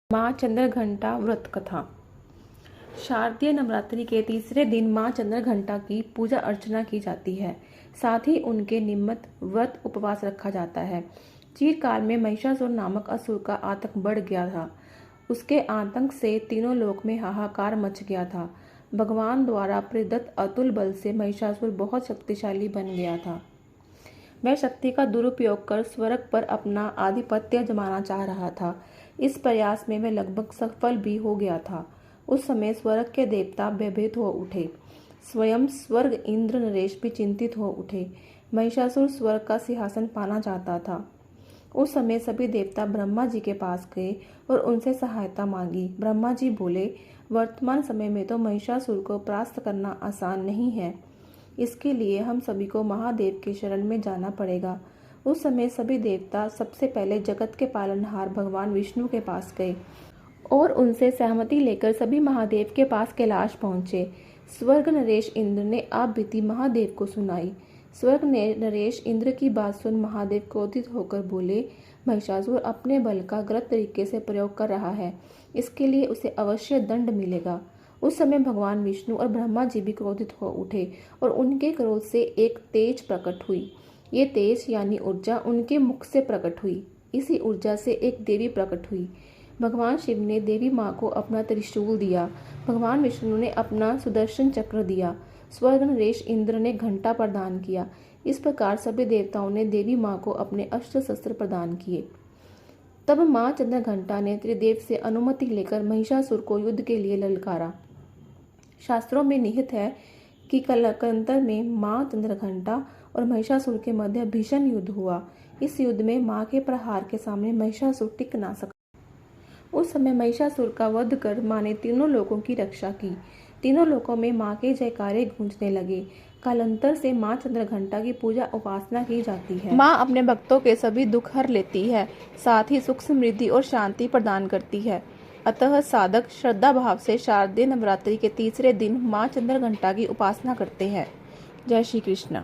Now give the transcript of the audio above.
माँ चंद्रघंटा व्रत कथा। शारदीय नवरात्रि के तीसरे दिन माँ चंद्रघंटा की पूजा अर्चना की जाती है। साथ ही उनके निमित्त व्रत उपवास रखा जाता है। चिरकाल में महिषासुर नामक असुर का आतंक बढ़ गया था। उसके आतंक से तीनों लोक में हाहाकार मच गया था। भगवान द्वारा प्रदत्त अतुल बल से महिषासुर बहुत शक्तिशाली बन गया था। वह शक्ति का दुरुपयोग कर स्वर्ग पर अपना आधिपत्य जमाना चाह रहा था। इस प्रयास में वह लगभग सफल भी हो गया था। उस समय स्वर्ग के देवता भयभीत हो उठे। स्वयं स्वर्ग इंद्र नरेश भी चिंतित हो उठे। महिषासुर स्वर्ग का सिंहासन पाना चाहता था। उस समय सभी देवता ब्रह्मा जी के पास गए और उनसे सहायता मांगी। ब्रह्मा जी बोले, वर्तमान समय में तो महिषासुर को परास्त करना आसान नहीं है। इसके लिए हम सभी को महादेव के शरण में जाना पड़ेगा। उस समय सभी देवता सबसे पहले जगत के पालनहार भगवान विष्णु के पास गए और उनसे सहमति लेकर सभी महादेव के पास कैलाश पहुंचे। स्वर्ग नरेश इंद्र ने आप बीती महादेव को सुनाई। स्वर्ग ने नरेश इंद्र की बात सुन महादेव क्रोधित होकर बोले, महिषासुर अपने बल का गलत तरीके से प्रयोग कर रहा है। इसके लिए उसे अवश्य दंड मिलेगा। उस समय भगवान विष्णु और ब्रह्मा जी भी क्रोधित हो उठे और उनके क्रोध से एक तेज प्रकट हुई। ये तेज यानी ऊर्जा उनके मुख से प्रकट हुई। इसी ऊर्जा से एक देवी प्रकट हुई। भगवान शिव ने देवी माँ को अपना त्रिशूल दिया। भगवान विष्णु ने अपना सुदर्शन चक्र दिया। स्वर्ग नरेश इंद्र ने घंटा प्रदान किया। इस प्रकार सभी देवताओं ने देवी माँ को अपने अस्त्र शस्त्र प्रदान किए। तब माँ चंद्रघंटा ने त्रिदेव से अनुमति लेकर महिषासुर को युद्ध के लिए ललकारा। शास्त्रों में निहित है कि कलकंतर में माँ चंद्रघंटा और महिषासुर के मध्य भीषण युद्ध हुआ। इस युद्ध में माँ के प्रहार के सामने महिषासुर टिक ना सका। उस समय महिषासुर का वध कर माँ ने तीनों लोकों की रक्षा की। तीनों लोकों में माँ के जयकारे गूंजने लगे। कालांतर से माँ चंद्रघंटा की पूजा उपासना की जाती है। माँ अपने भक्तों के सभी दुख हर लेती है, साथ ही सुख समृद्धि और शांति प्रदान करती है। अतः साधक श्रद्धा भाव से शारदीय नवरात्रि के तीसरे दिन माँ चंद्रघंटा की उपासना करते हैं। जय श्री कृष्ण।